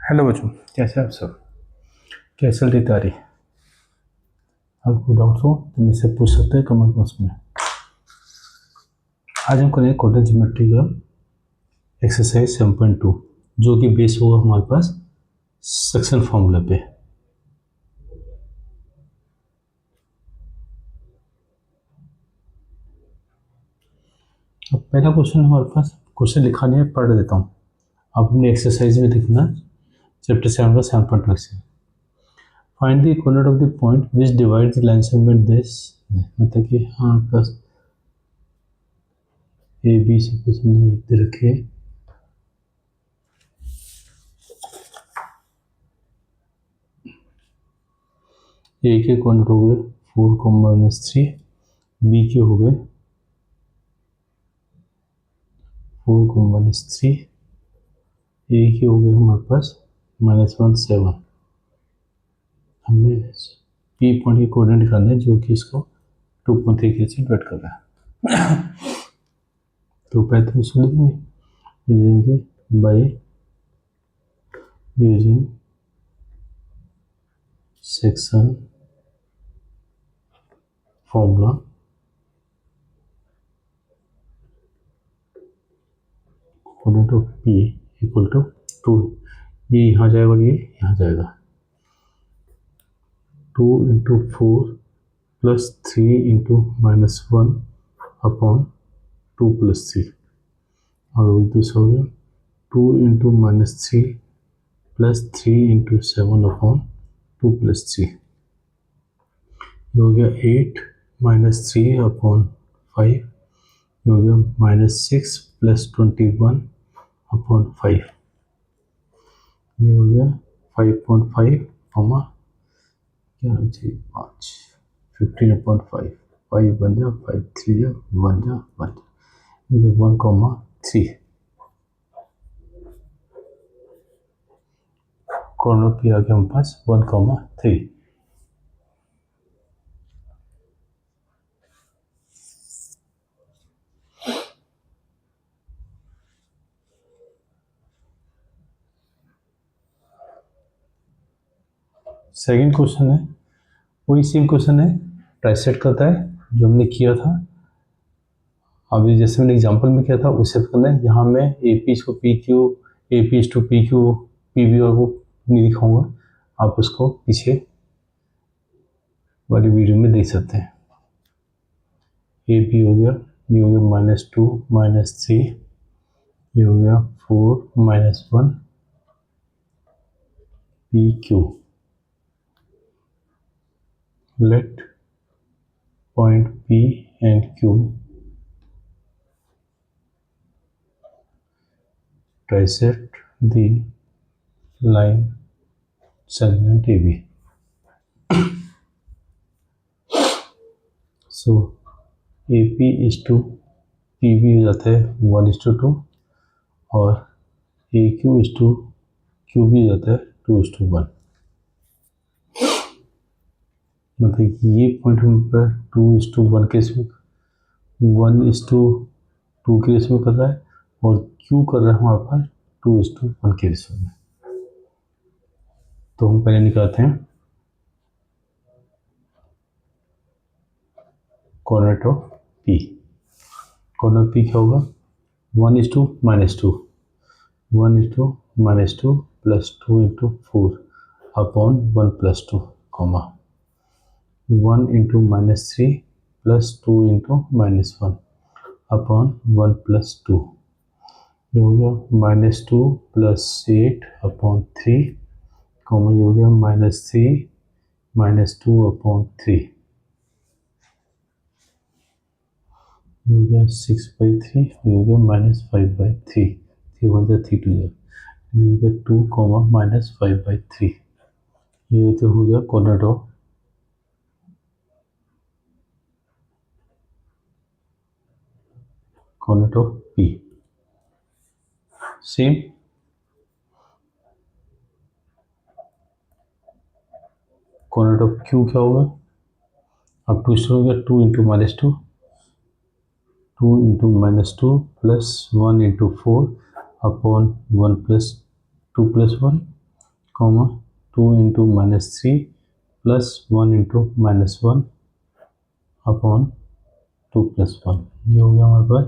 Hello बच्चों, कैसे हैं आप सब? कैसे चल रही तैयारी? आपको डाउट्स हो तो मुझसे पूछ सकते हैं कमेंट बॉक्स में। आज हम करेंगे कोऑर्डिनेट ज्योमेट्री का एक्सरसाइज 7.2, जो कि बेस होगा हमारे पास सेक्शन फॉर्मूला पे। अब पहला क्वेश्चन हमारे पास, क्वेश्चन लिखा नहीं है, पढ़ देता हूँ। आप अपने एक्सरसाइज में देखना, चैप्टर 7 का 7.2 से। Find the coordinate of the point which divide the line segment this, मतलब कि हमारे पास ए बी सपोज हमने इधर रखे, ए के कोऑर्डिनेट हो गए 4, बी के हो गए 4, ए के हो गए हमारे पास -1, 7। हमने पी पॉइंट के कोऑर्डिनेट निकालने हैं, जो कि इसको 2.3 के से डिवाइड कर रहा है। तो पहले तो इसको लिखेंगे by using section formula coordinate of P equal to 2। ये यहाँ जाएगा और ये यहाँ जाएगा। 2 into 4 plus 3 into -1 upon 2 plus 3, और दूसरा हो गया 2 into -3 plus 3 into 7 upon 2 plus 3। ये हो गया 8 -3 अपॉन 5। ये हो गया -6 प्लस 21 अपॉन 5। ये हो गया 5.5 कॉमा 5 15 अपॉन 5। 5 बन जा, 5 3 जा, 1 जा, 1 जा, 1,3। कॉर्नर पे आ गया हमारे पास 1,3। सेकंड क्वेश्चन है, वही सेम क्वेश्चन है, ट्राइसेक्ट करता है जो हमने किया था अभी, जैसे मैंने एग्जांपल में किया था उसे करना है। यहाँ मैं ए पी को P Q, A P to P Q, P B और वो नहीं दिखाऊंगा, आप उसको पीछे वाली वीडियो में देख सकते हैं। ए पी हो गया, ये हो गया -2 -3, ये हो गया 4 -1 P Q. Let point P and Q trisect the line segment AB. So AP is to PB हो जाता है 1:2, और AQ is to QB हो जाता है 2:1। मतलब ये पॉइंट हम पर 2:1 के इसमें 1:2 के रेशो में कर रहा है, और Q कर रहा है हमारे पास 2:1 के रेशो में। तो हम पहले निकालते हैं coordinate of P। Coordinate P क्या होगा? 1:2 -2, 1:2 plus 2 into 4 upon 1 plus 2, 1 into -3 plus 2 into -1 upon 1 plus 2। ये हो गया -2 प्लस 8 अपॉन 3, ये हो गया -3 -2 अपॉन 3। ये हो गया 6/3, ये हो गया -5/3, 3 1 जा 3 2 जा, ये हो गया 2 -5/3। ये तो हो गया coordinate of P। Same coordinate of Q क्या होगा? अब 2 हो गया 2 into -2, 2 into -2 plus 1 into 4 upon 1 plus 2 plus 1, comma 2 into -3 plus 1 into -1 upon 2 plus 1, ये हो गया हमारे पास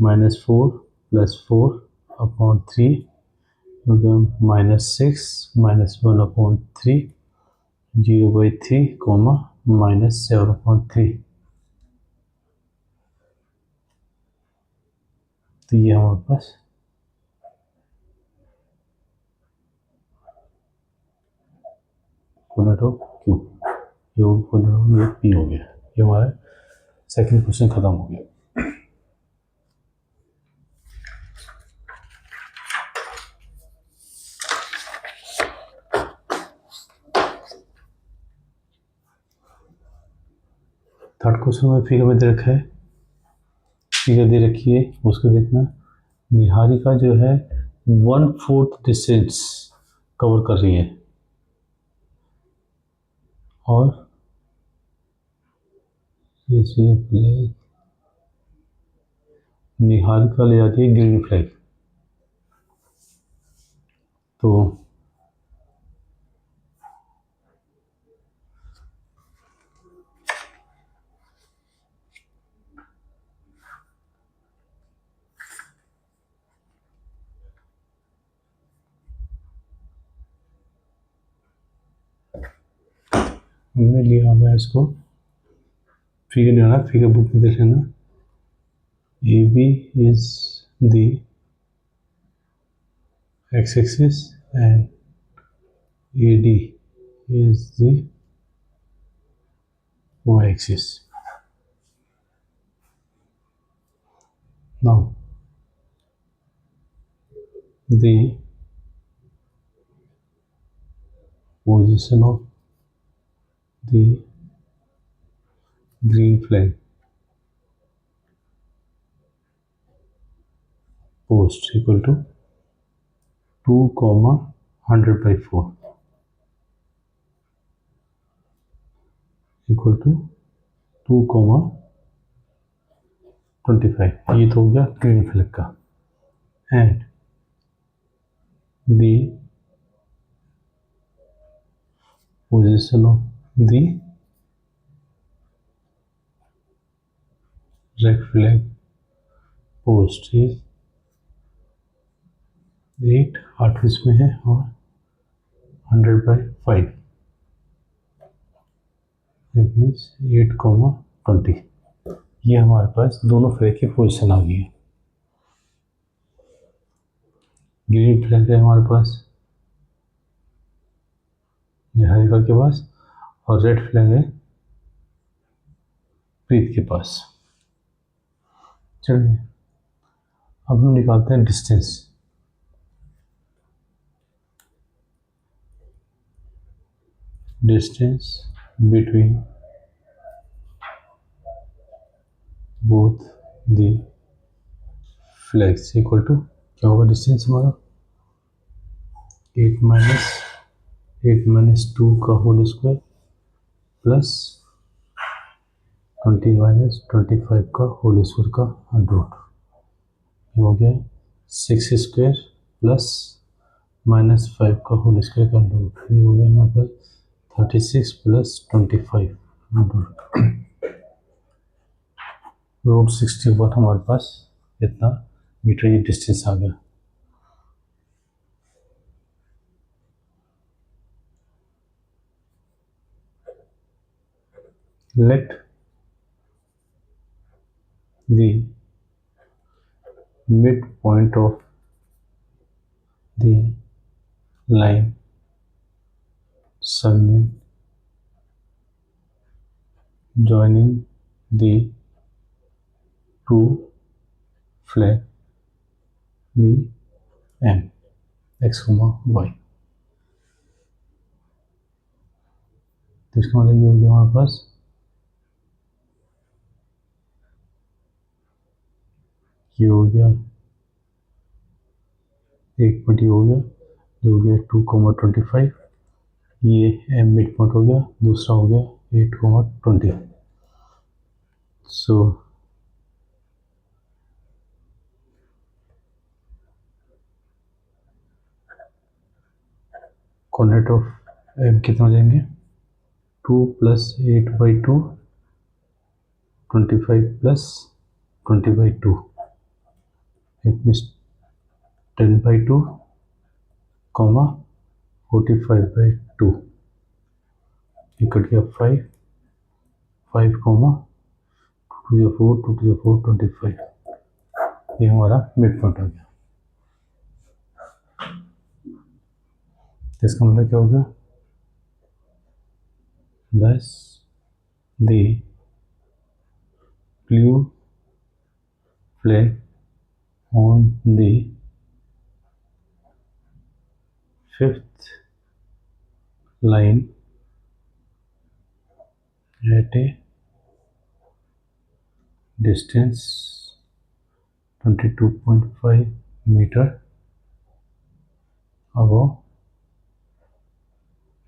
-4 प्लस 4 अपॉन 3 हो गया -6 -1 अपॉन 3 0/3 कॉमा -7 अपॉन 3। तो ये हमारे पास कोऑर्डिनेट ऑफ क्यू, ये कोऑर्डिनेट ऑफ पी हो गया। ये हमारा सेकंड क्वेश्चन खत्म हो गया। थर्ड क्वेश्चन में फिगर में दे रखा है, फिगर दे रखी है, उसको देखना। निहारिका जो है 1/4 डिस्टेंस कवर कर रही है और जैसे फ्लैग निहारिका ले जाती है ग्रीन फ्लैग, तो हमने लिया हुआ है इसको, फिगर लेना, फिगर बुक में देख लेना। A B is the X axis and A D is the Y axis. Now the position of the green flag post equal to 2, 100/4 equal to 2, 25। ये तो हो गया ग्रीन फ्लैग का। And the position of the red flag post is 8, 8 इसमें है और 100/5 it means 8, 20। ये हमारे पास दोनों फ्लैग की पोजीशन आ गई है। ग्रीन फ्लैग है हमारे पास निहारिका के पास और रेड फ्लैग है प्रीत के पास। चलिए अब हम निकालते हैं distance. Distance between both the flags equal to, क्या होगा डिस्टेंस हमारा 8 - 2 का होल स्क्वायर प्लस 20 - 25 का होल स्क्वायर का अंडर हो गया 6 स्क्वायर प्लस -5 का होल स्क्वायर का अंडर, ये हो गया हमारे पास 36 प्लस 25 रूट 61 हमारे पास इतना मीटर ये डिस्टेंस आ गया। Let the midpoint of the line segment joining the two flag be M, x, y। तो इसका मतलब ये हो गया हमारे पास ये हो गया एक पॉइंट, ये हो गया जो हो गया 2, 25, ये M मिड पॉइंट हो गया, दूसरा हो गया 8, 20। सो कोऑर्डिनेट ऑफ एम कितना हो जाएंगे 2 + 8/2 25 + 20/2 इट मीन्स 10/2 कॉमा 45/2 ये कट गया 5 कॉमा 2 to 4 2 to 4 25 ये हमारा मिड पॉइंट आ गया। इसका मतलब क्या होगा thus the blue flag on the 5th line at a distance 22.5 meter above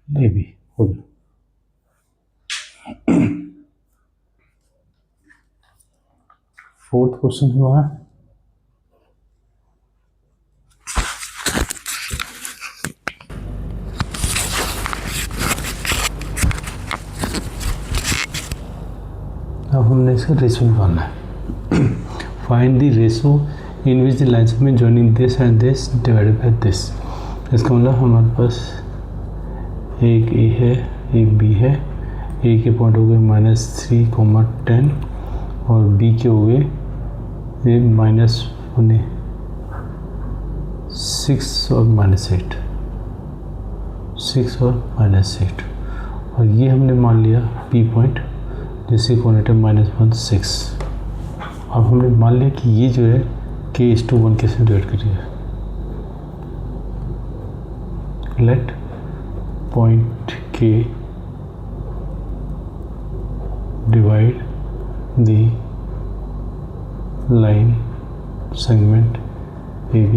AB हो गया। फोर्थ क्वेश्चन हुआ अब हमने इसका रेशो निकालना है। Find the ratio in which the lines में joining this and this divided by this. इसका मतलब हमारे पास एक ए है एक बी है। ए के पॉइंट हो गए -3,10 और बी के हो गए -6 और -8 6 और -8 और ये हमने मान लिया पी पॉइंट जिससे कोऑर्डिनेट है -1 6। अब हमने मान लिया कि ये जो है k/1 कैसे डिवाइड करिए। Let point k divide the line segment AB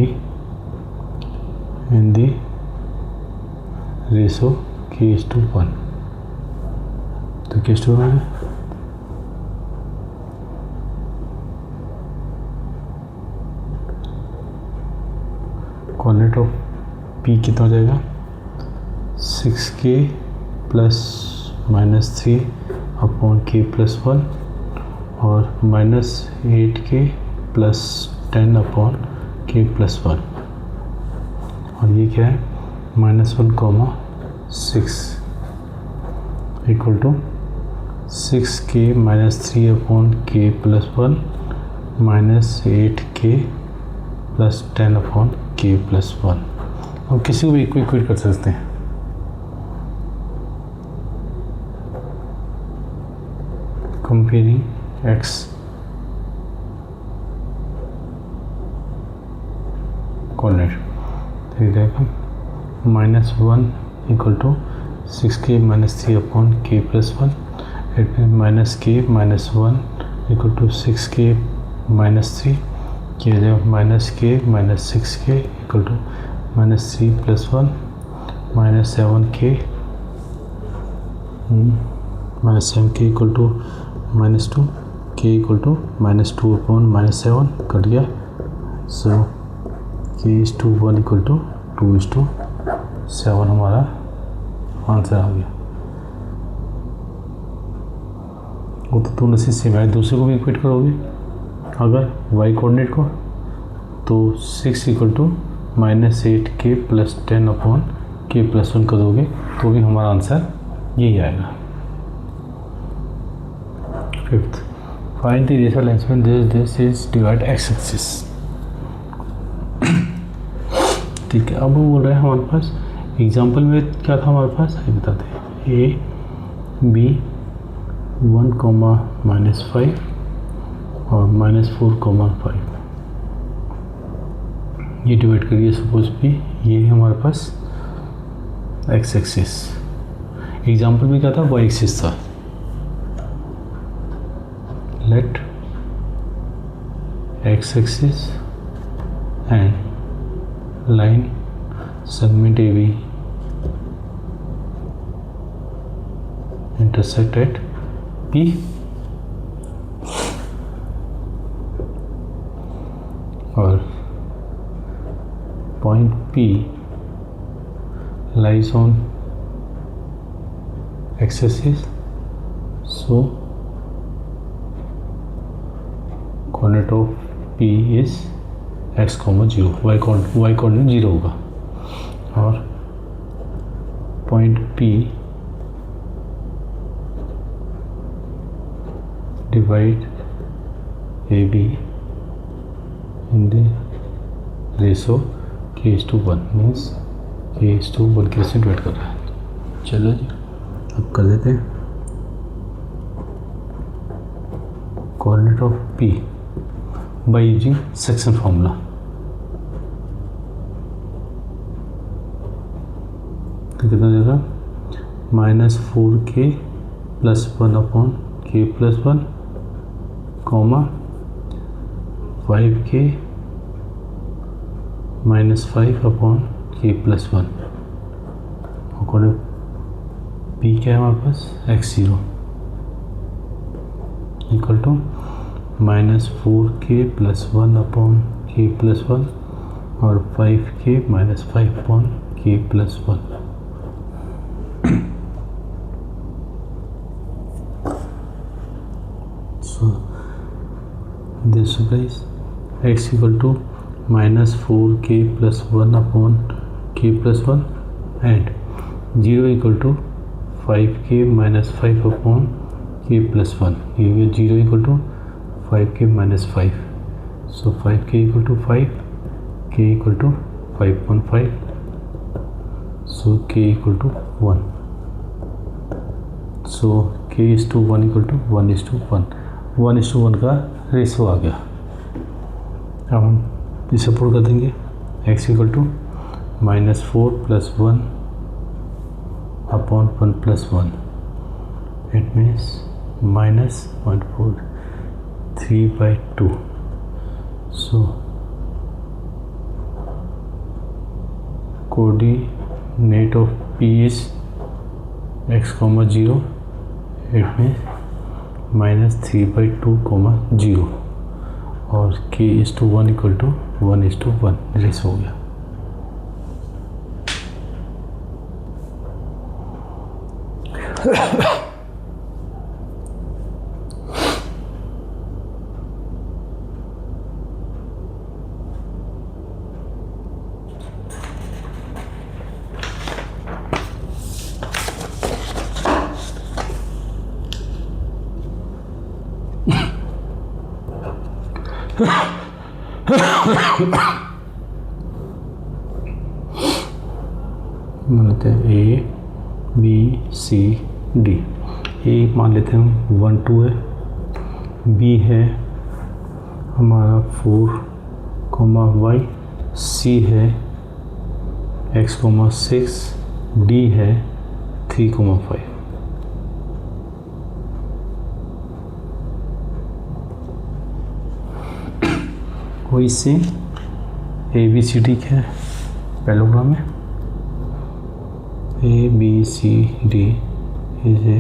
in the ratio k/1 तो k/1 है कोऑर्डिनेट ऑफ P कितना हो जाएगा 6k + -3 अपॉन k+1 और -8k + 10 अपॉन k+1 और ये क्या है -1,6 equal to 6k - 3 upon k+1 -8k + 10 upon k+1। हम किसी को भी इक्वेट कर सकते हैं। कंपेयरिंग x कोऑर्डिनेट तो देखो -1 equal to 6k - 3 upon k+1 it mean -k - 1 equal to 6k - 3 किया जाए -k - 6k equal to -3 + 1 -7k -7k equal to -2 k equal to -2 upon -7 कट गया। सो k/1 इक्वल टू 2:7 हमारा आंसर आ गया। वो तो दोनों से सेम है। दूसरे को भी इक्वेट करोगे अगर y कोऑर्डिनेट को तो 6 equal to -8k + 10 upon k+1 कर दोगे तो भी हमारा आंसर यही आएगा। Fifth find the ratio lines में this is divide x axis. ठीक है, अब वो बोल रहे हैं हमारे पास एग्जाम्पल में क्या था हमारे पास ये बताते हैं a b 1, -5 और -4,5 ये डिवाइड करिए। सपोज भी ये है हमारे पास x एक्सिस। एग्जाम्पल में क्या था y एक्सिस था। Let x axis and line segment AB intersect at P और point P lies on x-axis, so coordinate of P is x, 0, y coordinate 0 होगा, और point P divide AB in the ratio k/1 means k/1 के ratio divide कर रहा है। चलो जी अब कर देते हैं coordinate of P bye using section formula. तो कितना देगा, -4k + 1/k + 1, 5k - 5/k + 1, और P क्या है हमारे पास, x0 equal to -4k + 1/k + 1 और 5k - 5/k + 1। So this implies x equal to -4k + 1/k + 1 and 0 equal to 5k - 5/k + 1। ये 0 equal to 5k - 5, so 5k equal to 5, k equal to 5.5, so k equal to 1, so k/1 equal to 1:1, 1:1 का ratio आ गया। अब हम इसे put कर देंगे, x equal to -4 + 1/1 + 1, it means -0.4, 3/2, so coordinate of P is x, 0, it means -3/2, 0, और k/1 equal to 1:1 ratio हो गया। मान लेते हैं A B C D। ए मान लेते हैं हम 1 2 है, B है हमारा 4, y, C है x, 6, D है 3, 5। वही सेम ABCD क्या है पैलोग्राम में, ABCD is a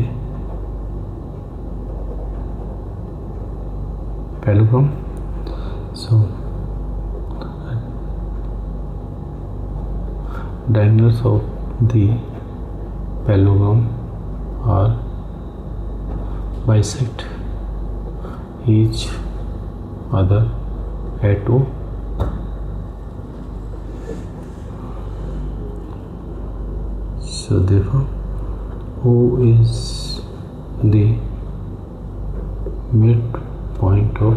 parallelogram, so diagonals of the parallelogram are bisect each other at O. So therefore O is the midpoint of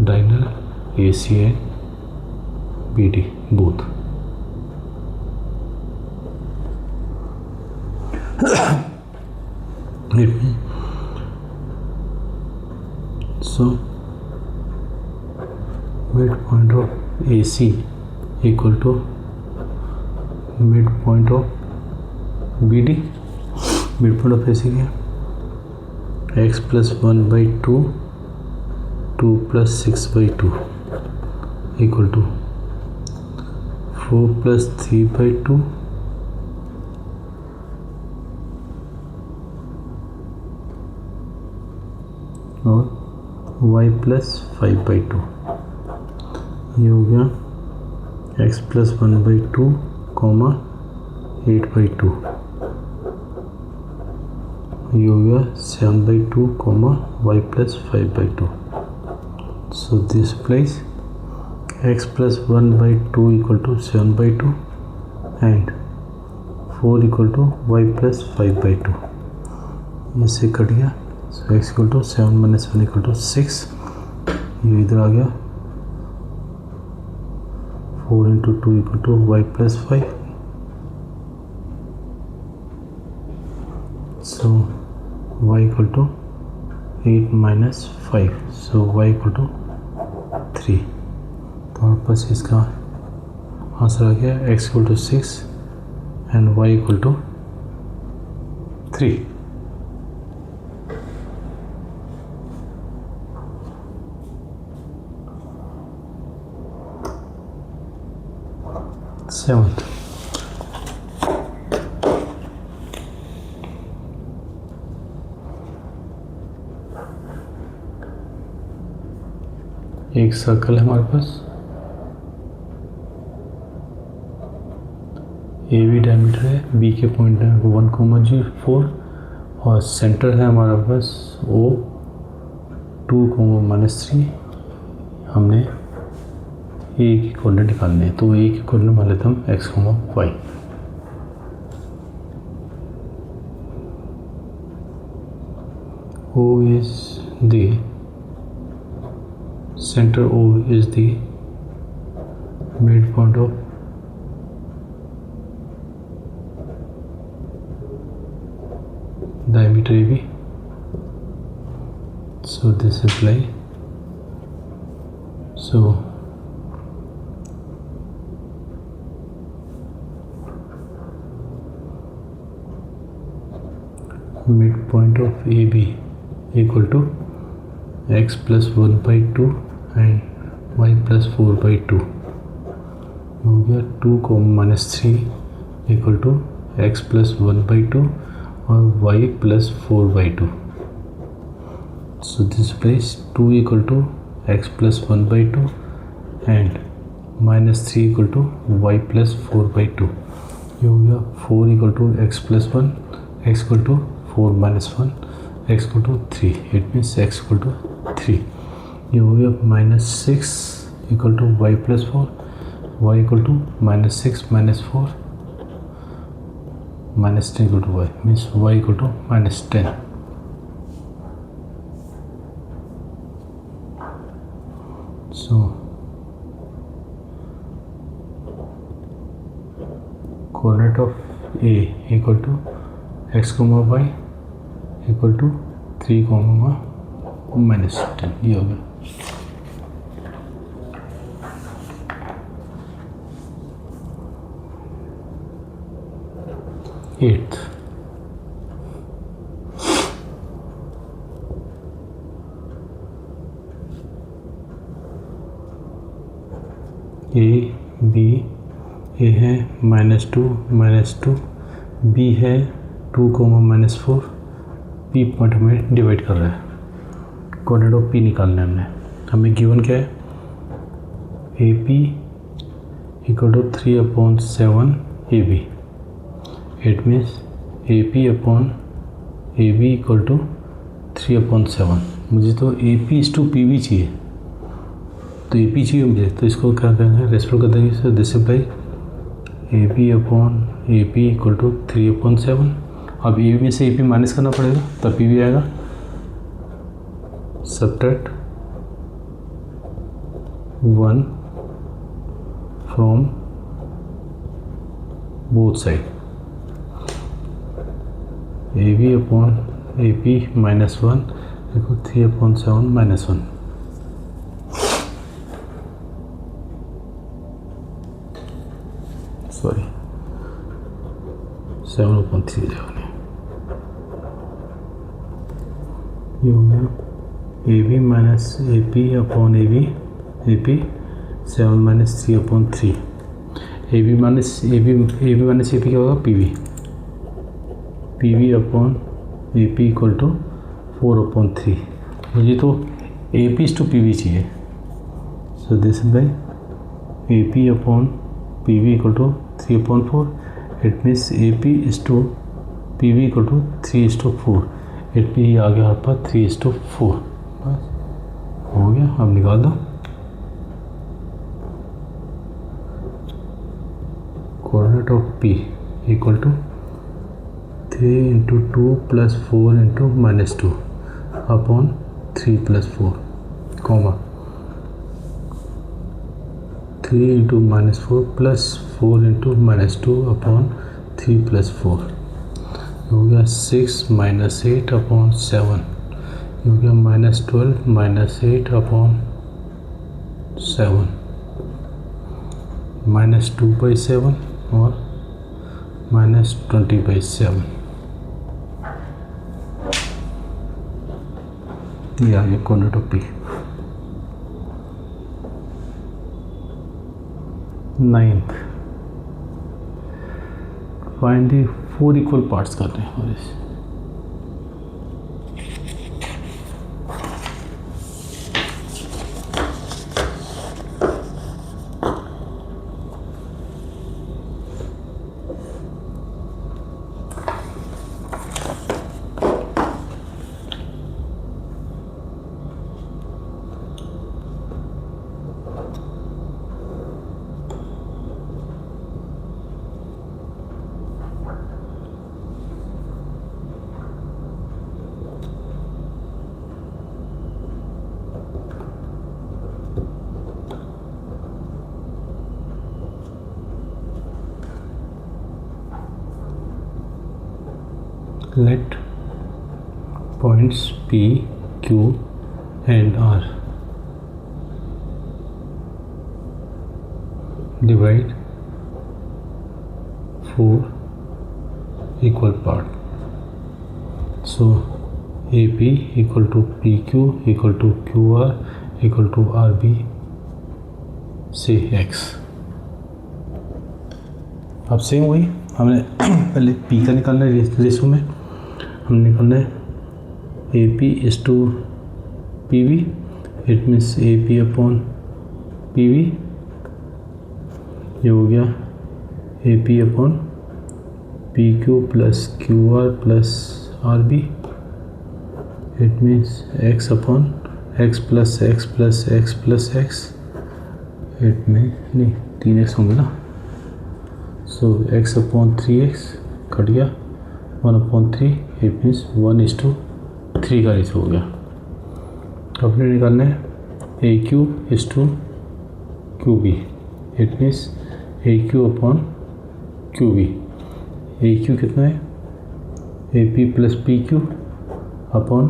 diagonal AC and BD both. So midpoint of AC equal to midpoint of BD। midpoint of AC क्या है, x + 1/2, 2 + 6/2 equal to 4 + 3/2 और y + 5/2। ये हो गया x + 1/2, 8/2, ये हो गया 7/2 comma y plus 5/2. So this place x plus 1/2 equal to 7/2 and 4 equal to y plus 5/2. इससे कट गया. So x equal to 7 minus 1 equal to 6. ये इधर आ गया. 4 into 2 equal to y plus 5. So y equal to 8 minus 5. So y equal to 3. तो हमारे पास इसका answer आ गया x equal to 6 and y equal to 3. Seventh, एक circle है हमारे पास. ए बी डायमीटर है, बी के पॉइंट है 1,4 और सेंटर है हमारे पास ओ 2,-3. हमने ए के कोऑर्डिनेट निकालने हैं, तो ए के कोऑर्डिनेट मान लेते हम x, y. O is the center, O is the midpoint of diameter AB. So this is like, so midpoint of AB equal to x plus 1/2 and y plus 4/2. हो गया 2, -3 equal to x plus 1/2 और y plus 4/2. So this place 2 equal to x plus 1/2 and -3 equal to y plus 4/2. ये हो गया 4 equal to x plus 1, x equal to 4 minus 1, x equal to 3. It means x equal to 3. ये हो गया -6 equal to y plus 4, y equal to -6 minus 4 -10 equal to y, means y equal to -10. So coordinate of A equal to x, y equal to 3, -10. ये हो गया. Eighth, A B, ए है -2, B है 2, -4. P point हमें divide कर रहा है. Coordinate of P निकालना है हमें गिवन क्या है. A P equal to 3/7 A B. It means A P upon A B equal to 3/7. मुझे तो A P is to P B चाहिए, तो ए पी चाहिए मुझे, तो इसको क्या करेंगे, रेस्पेक्ट कर देंगे. Sir this is like A P upon A P equal to 3/7. अब ए में से ए पी माइनस करना पड़ेगा, तब पी भी आएगा. Subtract 1 from both side. A B upon A P -1 देखो 3/7 -1. सॉरी 7/3 ये हो गया A B minus A P upon A B 7 - 3/3. A B minus A P क्या होगा, P V upon A P equal to 4/3. मुझे तो A P is to P V चाहिए. So this is by A P upon P V equal to 3/4 it means A P is to P V equal to 3:4। It mean आ गया आपका 3:4। बस हो गया, अब निकाल दो। Coordinate of P equal to 3 × 2 + 4 × -2 upon 3 + 4 comma 3 × -4 + 4 × -2 upon 3 + 4 हो गया 6 - 8 अपॉन 7 हो गया -12 - 8 अपॉन 7 -2/7 और -20/7। ये आ गया coordinate of P. 9th find the 4 equal parts कर रहे हैं और इस let points P, Q and R divide 4 equal part. So AP equal to PQ equal to QR equal to RB से X। अब सेम वही हमने पहले P का निकालना है रेशो में, हमने निकालना है A P is to P V. It means A P upon P V ये हो गया A P upon P Q plus Q R plus R B. It means X upon X plus X plus X plus X. It में नहीं 3x होंगे ना, सो x upon 3x cut गया 1/3। It means 1:3 का ratio हो गया। अब फिर निकालना है A Q is to Q B. It means A Q upon Q B. A Q कितना है A P plus P Q upon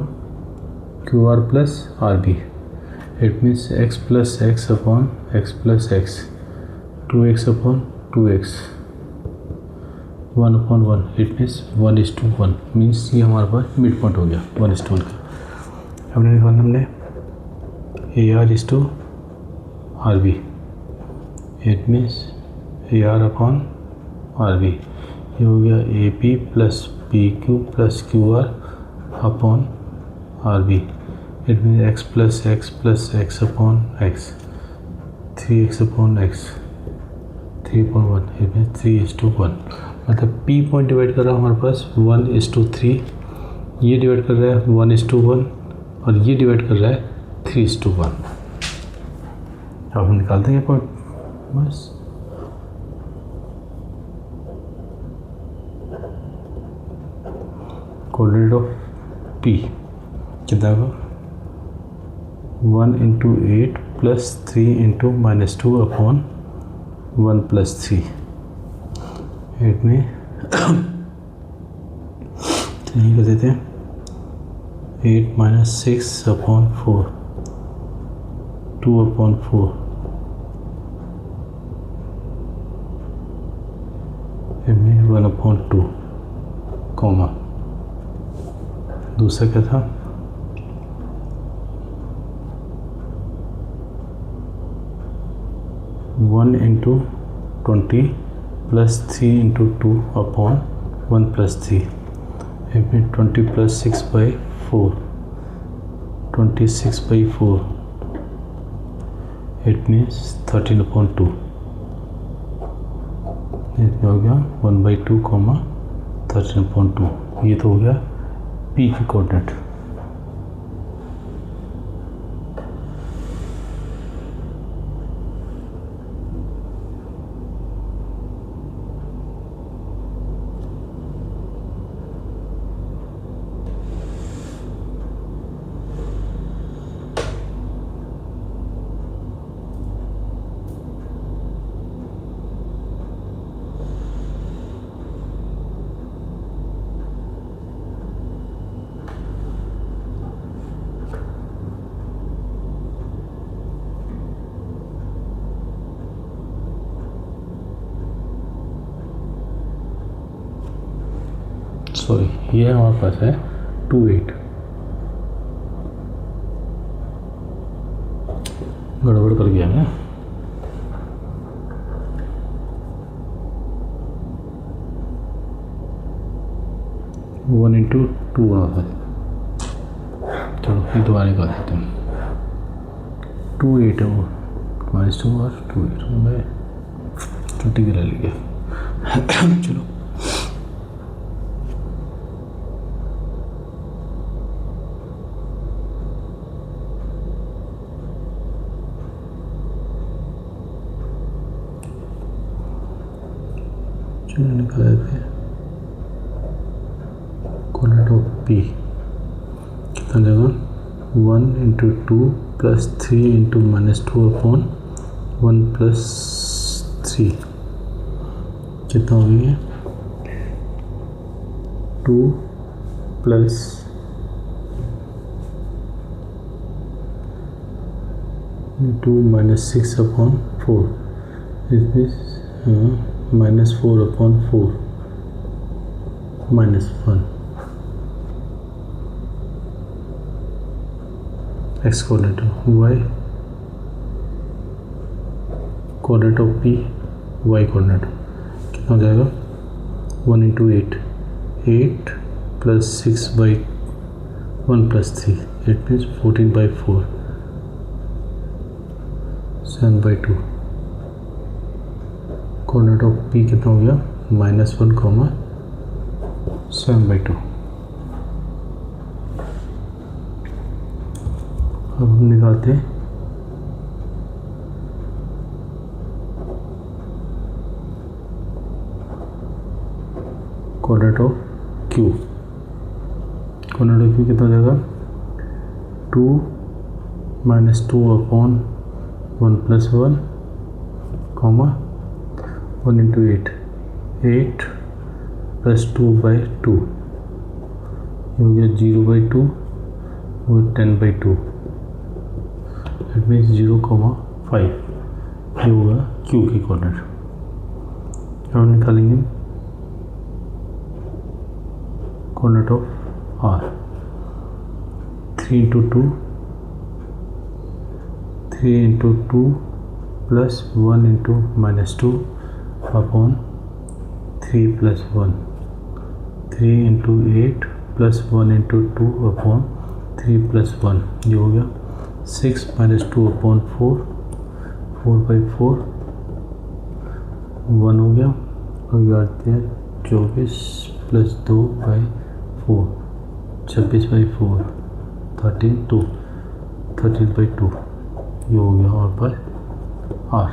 Q R plus R B. It means X plus X upon X plus X 2x upon 2x 1/1। It means 1:1 means ये हमारे पास mid point हो गया 1:1 का। हमने निकालना हमने A R is to R B. It means A R upon R B ये हो गया A P plus P Q plus Q R upon R B. It means X plus X upon X 3x upon X 3/1। It means 3:1 मतलब P point divide कर रहा है हमारे पास 1:3, ये divide कर रहा है 1:1 और ये डिवाइड कर रहा है 3:1। अब हम निकाल देंगे पॉइंट बस। कोऑर्डिनेट ऑफ P कितना होगा 1 × 8 + 3 × -2 अपॉन 1 + 3। एट में यही कर देते हैं 8 - 6 अपॉन 4 2/4 में 1/2 कॉमा दूसरा क्या था 1 × 20 + 3 × 2 अपॉन 1 + 3। इसमें 20 + 6/4 26/4। It means 13/2। क्या हो गया 1/2 कॉमा 13.2। ये तो हो गया पी की कोऑर्डिनेट। सॉरी, ये हमारे पास है 2/8। गड़बड़ कर गया मैं। वन इंटू टू आ, चलो फिर दोबारा निकाल देते हैं। 2/8 है वो, -2 और 2/8 मैं छुट्टी गिरा लिया। चलो निकाल देते हैं। कोऑर्डिनेट ऑफ पी कितना जाएगा 1 into 2 plus 3 into -2 upon 1 plus 3 कितना हो गया 2 plus 6 upon 4 -4 upon 4 -1 x coordinate y coordinate of p y coordinate कितना हो जाएगा 1 into 8 plus 6/1 plus 3 8 means 14/4 7/2 coordinate of p कितना हो गया -1 कॉमा 7/2। अब हम निकालते हैं coordinate of q। Coordinate of q कितना हो जाएगा 2 -2 upon 1 plus 1 comma 1 into 8 plus 2/2 ये हो गया 0/2 और 10/2 इट मीन्स 0,5 ये होगा क्यू की कोऑर्डिनेट। अब निकालेंगे coordinate of R 3 into 2 plus 1 into -2 upon 3 plus 1 3 into 8 plus 1 into 2 upon 3 plus 1 ये हो गया 6 - 2 अपॉन 4/4 1 हो गया। अब आते हैं 24 प्लस 2/4 26/4 13/2 ये हो गया और पर आर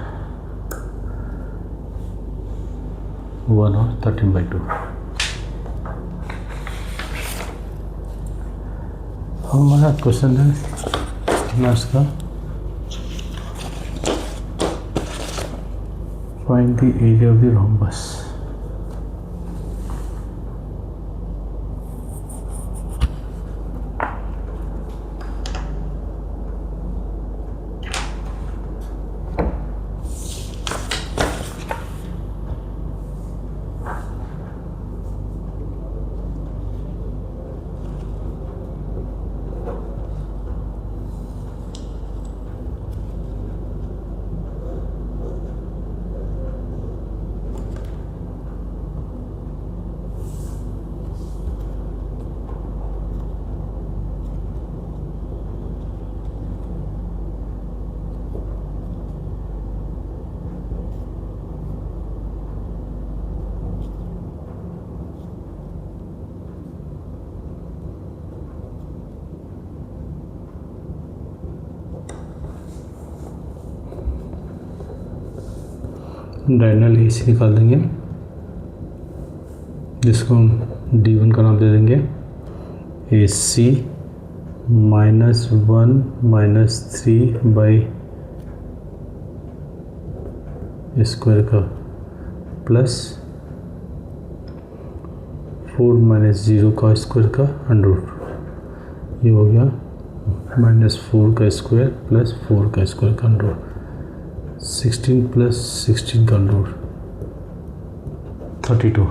1 और 13/2। हमारा क्वेश्चन है मैथ्स का find the area of the rhombus. Diagonal A C निकाल देंगे, जिसको हम D1 का नाम दे देंगे ए सी -1 -3 बाई स्क्वायर का प्लस 4 - 0 का स्क्वायर का अंडर रूट, ये हो गया -4 का स्क्वायर प्लस 4 का स्क्वायर का अंडर रूट, 16 + 16 का अंडर रूट 32।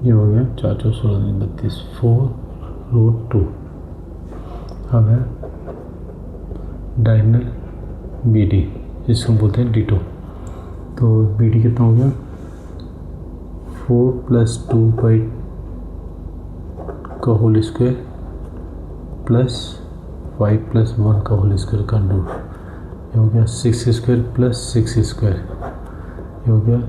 ये हो गया 4 × 4 = 16 × 32 4√2। अब है डायगोनल BD, जिसको बोलते हैं D2। तो BD कितना हो गया 4 + 2 का होल स्क्वायर प्लस 5 + 1 का होल स्क्वायर का अंडर रूट, ये हो गया 6 स्क्वायर प्लस 6 स्क्वायर, ये हो गया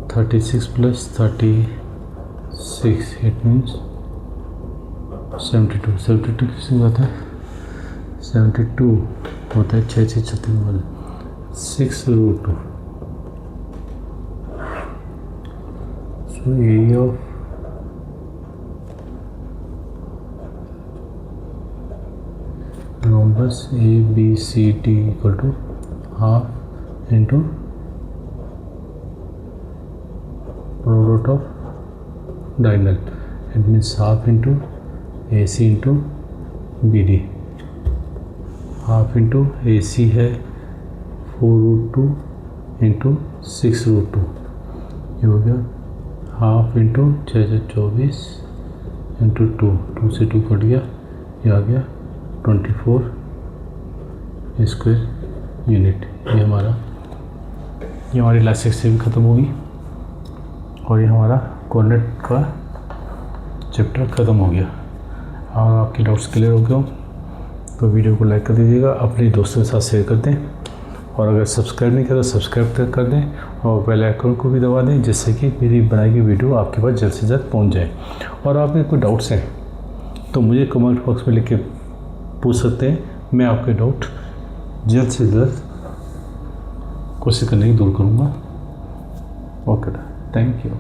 36 + 36, इट मीन्स 72। 72 किसमें होता है 72 होता है 6 × 36 वाला 6√2। So area of rhombus ABCD = ½ into product of diagonal, it means ½ into AC into BD, ½ into AC है 4√2 into 6√2, ये हो गया ½ into 6 × 24 into 2 से 2 कट गया, ये आ गया 24 स्क्वायर यूनिट। ये हमारी लास्ट सेक्शन ख़त्म होगी और ये हमारा कोऑर्डिनेट का चैप्टर ख़त्म हो गया। और आपके डाउट्स क्लियर हो गए हो तो वीडियो को लाइक कर दीजिएगा, अपने दोस्तों के साथ शेयर कर दें, और अगर सब्सक्राइब नहीं करा तो सब्सक्राइब कर दें और बेल आइकन को भी दबा दें, जिससे कि मेरी बनाई गई वीडियो आपके पास जल्द से जल्द पहुंच जाए। और आपके कोई डाउट्स हैं तो मुझे कमेंट बॉक्स में लिख के पूछ सकते हैं, मैं आपके डाउट जल्द से जल्द कोशिश करने की दूर करूँगा। Okay, thank you.